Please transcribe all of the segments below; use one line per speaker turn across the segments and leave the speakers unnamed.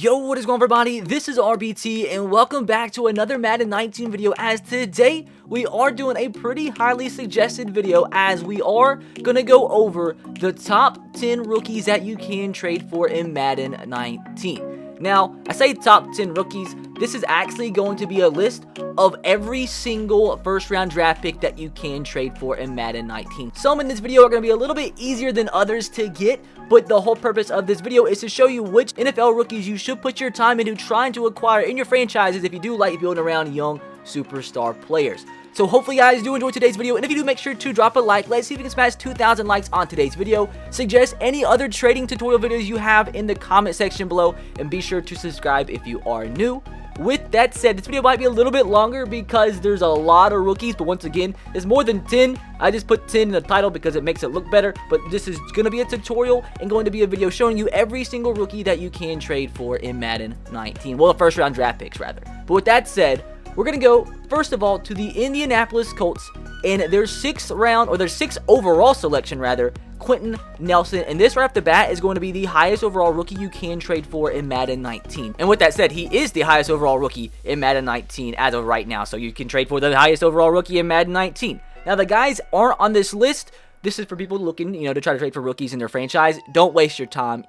Yo, what is going on, everybody? This is RBT and welcome back to another Madden 19 video, as today we are doing a pretty highly suggested video as we are going to go over the top 10 rookies that you can trade for in Madden 19. Now, I say top 10 rookies, this is actually going to be a list of every single first round draft pick that you can trade for in Madden 19. Some in this video are going to be a little bit easier than others to get, but the whole purpose of this video is to show you which NFL rookies you should put your time into trying to acquire in your franchises if you do like building around young superstar players. So hopefully you guys do enjoy today's video, and if you do, make sure to drop a like. Let's see if we can smash 2,000 likes on today's video. Suggest any other trading tutorial videos you have in the comment section below, and be sure to subscribe if you are new. With that said, this video might be a little bit longer because there's a lot of rookies, but once again, there's more than 10. I just put 10 in the title because it makes it look better, but this is going to be a tutorial and going to be a video showing you every single rookie that you can trade for in Madden 19. Well, the first round draft picks, rather. But with that said, we're going to go, first of all, to the Indianapolis Colts, and their 6th overall selection, rather, Quinton Nelson, and this right off the bat is going to be the highest overall rookie you can trade for in Madden 19. And with that said, he is the highest overall rookie in Madden 19 as of right now, so you can trade for the highest overall rookie in Madden 19. Now, the guys aren't on this list. This is for people looking, to try to trade for rookies in their franchise. Don't waste your time.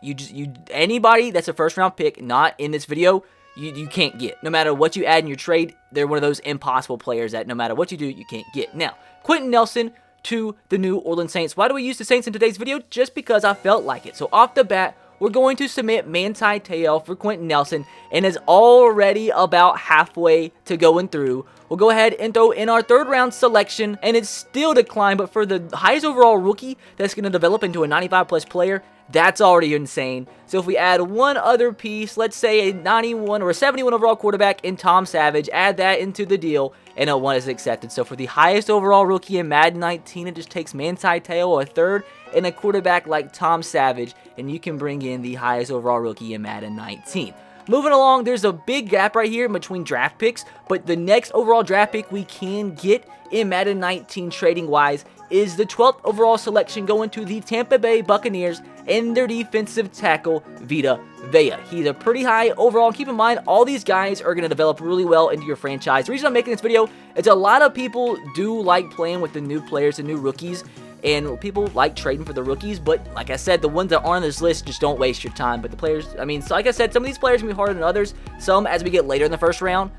Anybody that's a first round pick not in this video, you can't get. No matter what you add in your trade, they're one of those impossible players that no matter what you do, you can't get. Now, Quinton Nelson to the New Orleans Saints. Why do we use the Saints in today's video? Just because I felt like it. So off the bat, we're going to submit Manti Te'o for Quinton Nelson, and is already about halfway to going through. We'll go ahead and throw in our 3rd round selection, and it's still declined, but for the highest overall rookie that's going to develop into a 95 plus player, that's already insane. So if we add one other piece, let's say a 91 or a 71 overall quarterback in Tom Savage, add that into the deal, and a 1 is accepted. So for the highest overall rookie in Madden 19, it just takes Manti Te'o, a 3rd, and a quarterback like Tom Savage, and you can bring in the highest overall rookie in Madden 19. Moving along, there's a big gap right here in between draft picks, but the next overall draft pick we can get in Madden 19 trading-wise is the 12th overall selection going to the Tampa Bay Buccaneers and their defensive tackle, Vita Vea. He's a pretty high overall. Keep in mind, all these guys are going to develop really well into your franchise. The reason I'm making this video is a lot of people do like playing with the new players and new rookies, and people like trading for the rookies, but like I said, the ones that aren't on this list, just don't waste your time. But the players, so like I said, some of these players can be harder than others. Some, as we get later in the first round,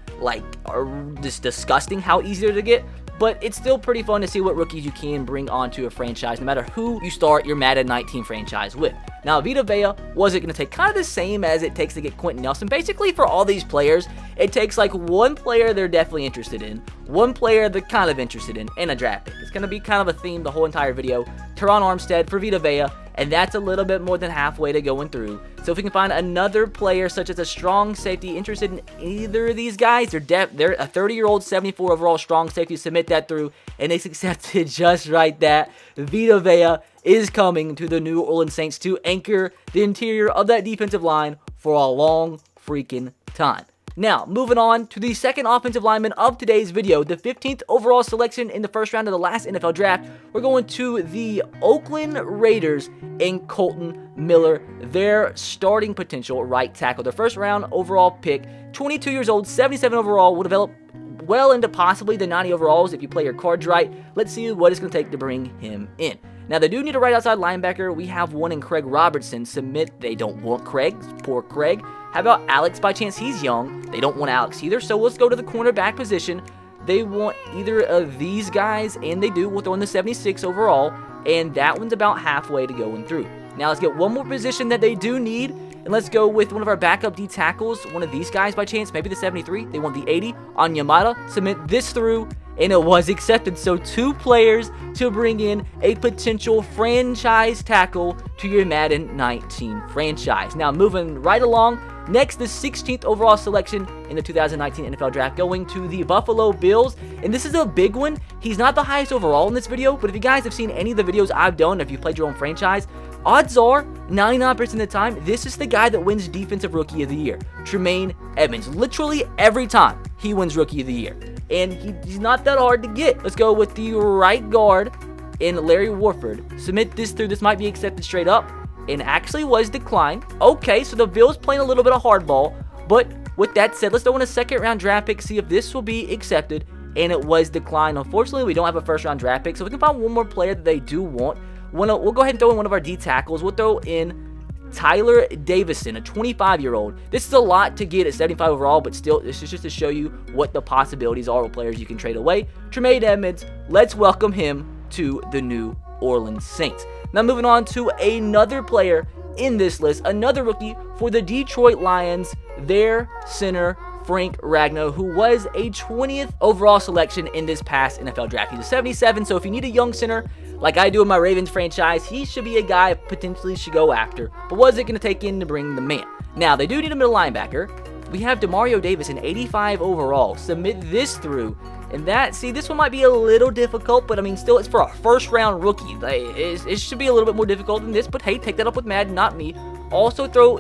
are just disgusting how easy they're to get. But it's still pretty fun to see what rookies you can bring onto a franchise, no matter who you start your Madden 19 franchise with. Now, Vita Vea, was it going to take kind of the same as it takes to get Quinton Nelson? Basically, for all these players, it takes like one player they're definitely interested in, one player they're kind of interested in, and a draft pick. It's going to be kind of a theme the whole entire video. Teron Armstead for Vita Vea, and that's a little bit more than halfway to going through. So if we can find another player, such as a strong safety, interested in either of these guys, they're a 30-year-old, 74 overall strong safety, submit that through, and it's accepted just right that Vita Vea is coming to the New Orleans Saints to anchor the interior of that defensive line for a long freaking time. Now, moving on to the 2nd offensive lineman of today's video, the 15th overall selection in the first round of the last NFL draft, we're going to the Oakland Raiders and Kolton Miller, their starting potential right tackle. Their 1st round overall pick, 22 years old, 77 overall, will develop well into possibly the 90 overalls if you play your cards right. Let's see what it's going to take to bring him in. Now, they do need a right outside linebacker. We have one in Craig Robertson. Submit. They don't want Craig. Poor Craig. How about Alex by chance? He's young. They don't want Alex either. So let's go to the cornerback position. They want either of these guys, and they do. We'll throw in the 76 overall, and that one's about halfway to going through. Now, let's get one more position that they do need, and let's go with one of our backup D tackles, one of these guys by chance, maybe the 73. They want the 80 on Yamada. Submit this through, and it was accepted. So 2 players to bring in a potential franchise tackle to your Madden 19 franchise. Now, moving right along, next, the 16th overall selection in the 2019 NFL Draft, going to the Buffalo Bills. And this is a big one. He's not the highest overall in this video, but if you guys have seen any of the videos I've done, if you played your own franchise, odds are 99% of the time, this is the guy that wins Defensive Rookie of the Year. Tremaine Edmunds. Literally every time he wins Rookie of the Year. And he's not that hard to get. Let's go with the right guard in Larry Warford. Submit this through. This might be accepted straight up. and actually was declined. Okay, so the Bills playing a little bit of hardball, but with that said, let's throw in a second-round draft pick, see if this will be accepted, and it was declined. Unfortunately, we don't have a first-round draft pick, so we can find one more player that they do want. We'll go ahead and throw in one of our D tackles. We'll throw in Tyler Davison, a 25-year-old. This is a lot to get at 75 overall, but still, this is just to show you what the possibilities are with players you can trade away. Tremaine Edmunds, let's welcome him to the New Orleans Saints. Now moving on to another player in this list, another rookie for the Detroit Lions, their center, Frank Ragnow, who was a 20th overall selection in this past NFL draft. He's a 77, so if you need a young center, like I do in my Ravens franchise, he should be a guy potentially should go after. But what is it going to take in to bring the man? Now, they do need a middle linebacker. We have Demario Davis, an 85 overall. Submit this through. And this one might be a little difficult, but I mean, still, it's for a first-round rookie. It should be a little bit more difficult than this, but hey, take that up with Madden, not me. Also we'll throw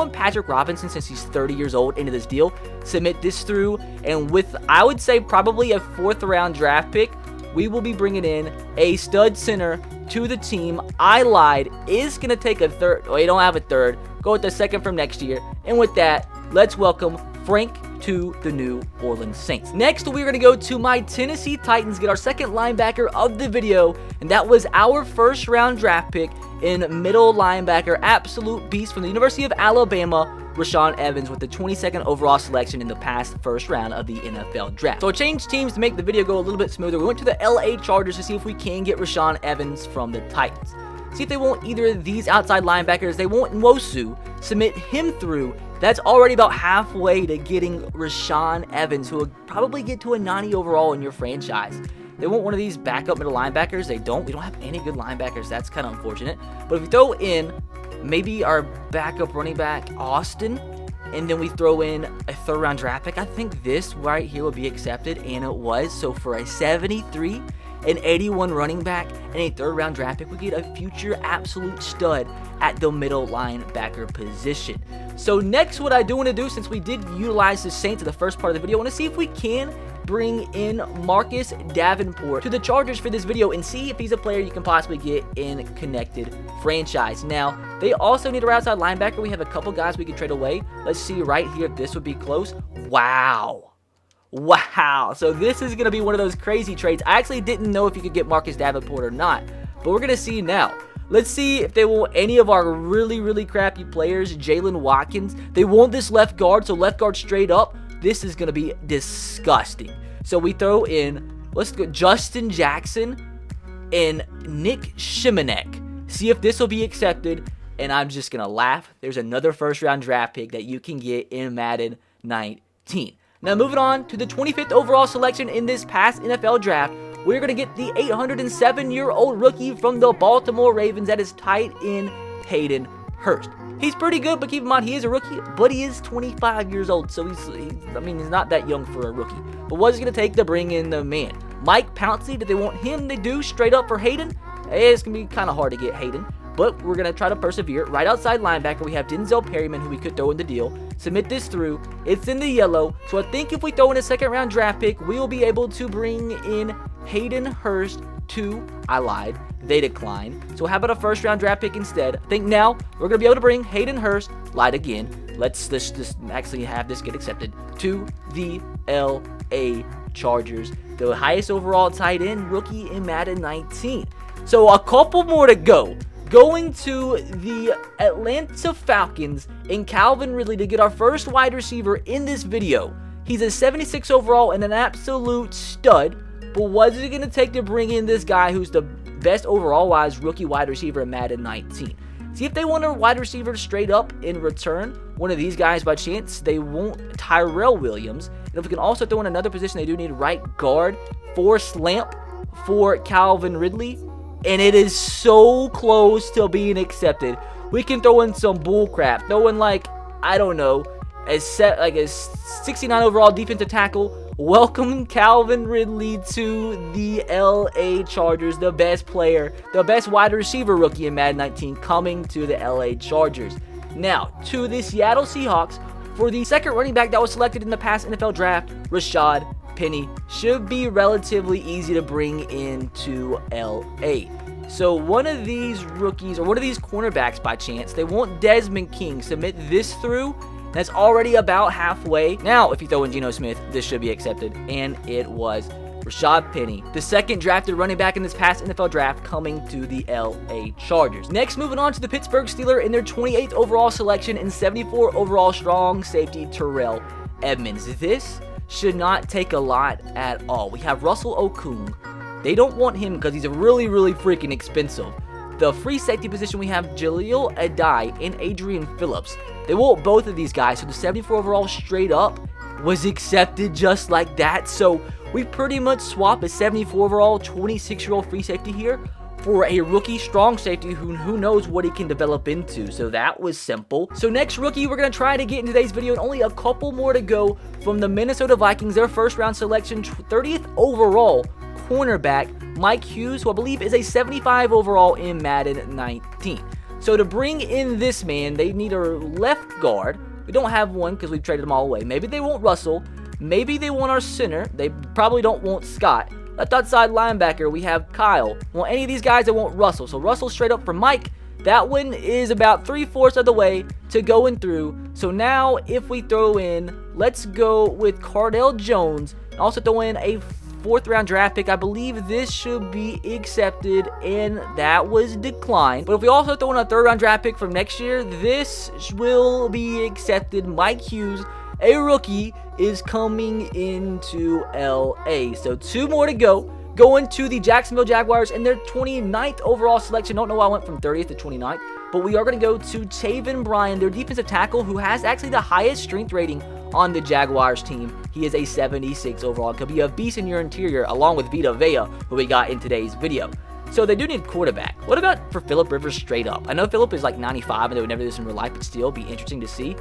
in Patrick Robinson since he's 30 years old into this deal. Submit this through, and with, I would say, probably a 4th-round draft pick, we will be bringing in a stud center to the team. I lied. Is going to take a third. Oh, you don't have a third. Go with the second from next year. And with that, let's welcome Frank to the New Orleans Saints. Next, we're going to go to my Tennessee Titans, get our second linebacker of the video, and that was our first-round draft pick in middle linebacker, absolute beast from the University of Alabama, Rashaan Evans, with the 22nd overall selection in the past first round of the NFL draft. So I changed teams to make the video go a little bit smoother. We went to the LA Chargers to see if we can get Rashaan Evans from the Titans. See if they want either of these outside linebackers. They want Nwosu. Submit him through. That's already about halfway to getting Rashaan Evans, who will probably get to a 90 overall in your franchise. They want one of these backup middle linebackers. They don't. We don't have any good linebackers. That's kind of unfortunate. But if we throw in maybe our backup running back, Austin, and then we throw in a 3rd-round draft pick, I think this right here will be accepted, and it was. So for a 73, an 81 running back, and a 3rd-round draft pick, we get a future absolute stud at the middle linebacker position. So next, what I do want to do, since we did utilize the Saints in the first part of the video, I want to see if we can bring in Marcus Davenport to the Chargers for this video and see if he's a player you can possibly get in connected franchise. Now, they also need a outside linebacker. We have a couple guys we can trade away. Let's see right here if this would be close. Wow. So this is going to be one of those crazy trades. I actually didn't know if you could get Marcus Davenport or not, but we're going to see now. Let's see if they want any of our really crappy players. Jalen Watkins. They want this left guard, so left guard straight up. This is going to be disgusting. So we throw in, let's go, Justin Jackson and Nick Shimanek. See if this will be accepted, and I'm just going to laugh. There's another first-round draft pick that you can get in Madden 19. Now, moving on to the 25th overall selection in this past NFL draft, we're going to get the 807-year-old rookie from the Baltimore Ravens. That is tight end Hayden Hurst. He's pretty good, but keep in mind, he is a rookie, but he is 25 years old, so he's not that young for a rookie. But what is it going to take to bring in the man? Mike Pouncey, did they want him to do straight up for Hayden? It's going to be kind of hard to get Hayden, but we're going to try to persevere. Right outside linebacker, we have Denzel Perryman, who we could throw in the deal. Submit this through. It's in the yellow, so I think if we throw in a 2nd-round draft pick, we will be able to bring in Hayden Hurst to, I lied, they declined. So how about a 1st-round draft pick instead? I think now we're going to be able to bring Hayden Hurst, lied again. Let's just actually have this get accepted, to the LA Chargers, the highest overall tight end rookie in Madden 19. So a couple more to go. Going to the Atlanta Falcons and Calvin Ridley to get our first wide receiver in this video. He's a 76 overall and an absolute stud. But what is it going to take to bring in this guy who's the best overall-wise rookie wide receiver in Madden 19? See if they want a wide receiver straight up in return. One of these guys by chance. They want Terrell Williams. And if we can also throw in another position, they do need right guard for Slamp for Calvin Ridley. And it is so close to being accepted. We can throw in some bullcrap. Throw in I don't know, a 69 overall defensive tackle. Welcome Calvin Ridley to the LA Chargers, the best player, the best wide receiver rookie in Madden 19 coming to the LA Chargers. Now, to the Seattle Seahawks for the 2nd running back that was selected in the past NFL draft, Rashaad Penny. Should be relatively easy to bring into LA. So one of these rookies, or one of these cornerbacks by chance, they want Desmond King. Submit this through. That's already about halfway. Now, if you throw in Geno Smith, this should be accepted. And it was Rashaad Penny, the second drafted running back in this past NFL draft, coming to the LA Chargers. Next, moving on to the Pittsburgh Steelers in their 28th overall selection and 74 overall strong safety Terrell Edmunds. This should not take a lot at all. We have Russell Okung. They don't want him because he's really freaking expensive. The free safety position, we have Jaleel Adai and Adrian Phillips. They want both of these guys, so the 74 overall straight up was accepted just like that. So we pretty much swap a 74 overall 26-year-old free safety here for a rookie strong safety who knows what he can develop into. So that was simple. So next rookie we're going to try to get in today's video, and only a couple more to go, from the Minnesota Vikings, their first round selection, 30th overall cornerback Mike Hughes, who I believe is a 75 overall in Madden 19. So to bring in this man, they need a left guard. We don't have one because we've traded them all away. Maybe they want Russell. Maybe they want our center. They probably don't want Scott. Left outside linebacker, we have Kyle. Well, any of these guys, they want Russell. So Russell straight up for Mike. That one is about 3/4 of the way to going through. So now if we throw in, let's go with Cardell Jones. Also throw in a 4th round draft pick. I believe this should be accepted, and that was declined. But if we also throw in a 3rd round draft pick from next year, this will be accepted. Mike Hughes, a rookie, is coming into LA. So 2 more to go. Going to the Jacksonville Jaguars in their 29th overall selection. Don't know why I went from 30th to 29th, but we are going to go to Taven Bryan, their defensive tackle, who has actually the highest strength rating on the Jaguars team. He is a 76 overall. Could be a beast in your interior, along with Vita Vea, who we got in today's video. So they do need quarterback. What about for Phillip Rivers straight up? I know Phillip is like 95, and they would never do this in real life, but still be interesting to see.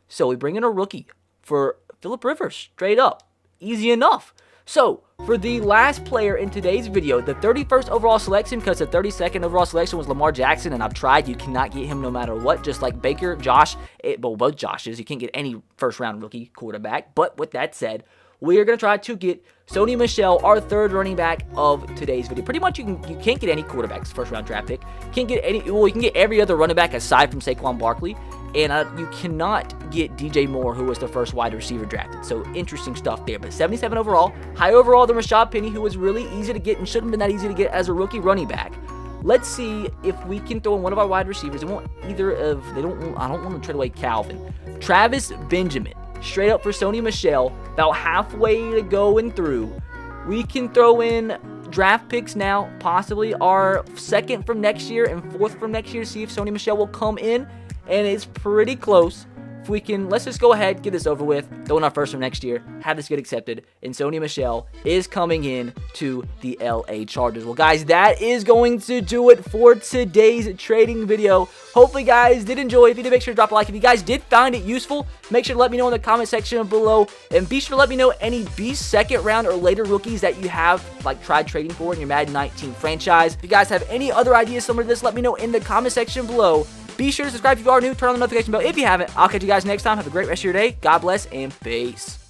So we bring in a rookie for Phillip Rivers straight up. Easy enough. So, for the last player in today's video, the 31st overall selection, because the 32nd overall selection was Lamar Jackson, and I've tried, you cannot get him no matter what, just like Baker, Josh, well, both Joshes, you can't get any first-round rookie quarterback. But with that said, we are going to try to get Sony Michel, our 3rd running back of today's video. Pretty much, you can't get any quarterbacks first-round draft pick. Can't get any, well, you can get every other running back aside from Saquon Barkley. And you cannot get DJ Moore, who was the first wide receiver drafted. So interesting stuff there. But 77 overall, high overall than Rashaad Penny, who was really easy to get and shouldn't have been that easy to get as a rookie running back. Let's see if we can throw in one of our wide receivers. They won't either of, I don't want to trade away Calvin. Travis Benjamin, straight up for Sony Michel, about halfway to going through. We can throw in draft picks now, possibly our 2nd from next year and 4th from next year, see if Sony Michel will come in. And it's pretty close. If we can, let's just go ahead, get this over with, throw in our 1st from next year, have this get accepted, and Sony Michel is coming in to the LA Chargers. Well, guys, that is going to do it for today's trading video. Hopefully, you guys did enjoy. If you did, make sure to drop a like. If you guys did find it useful, make sure to let me know in the comment section below, and be sure to let me know any beast 2nd round or later rookies that you have tried trading for in your Madden 19 franchise. If you guys have any other ideas similar to this, let me know in the comment section below. Be sure to subscribe if you are new, turn on the notification bell if you haven't. I'll catch you guys next time. Have a great rest of your day. God bless and peace.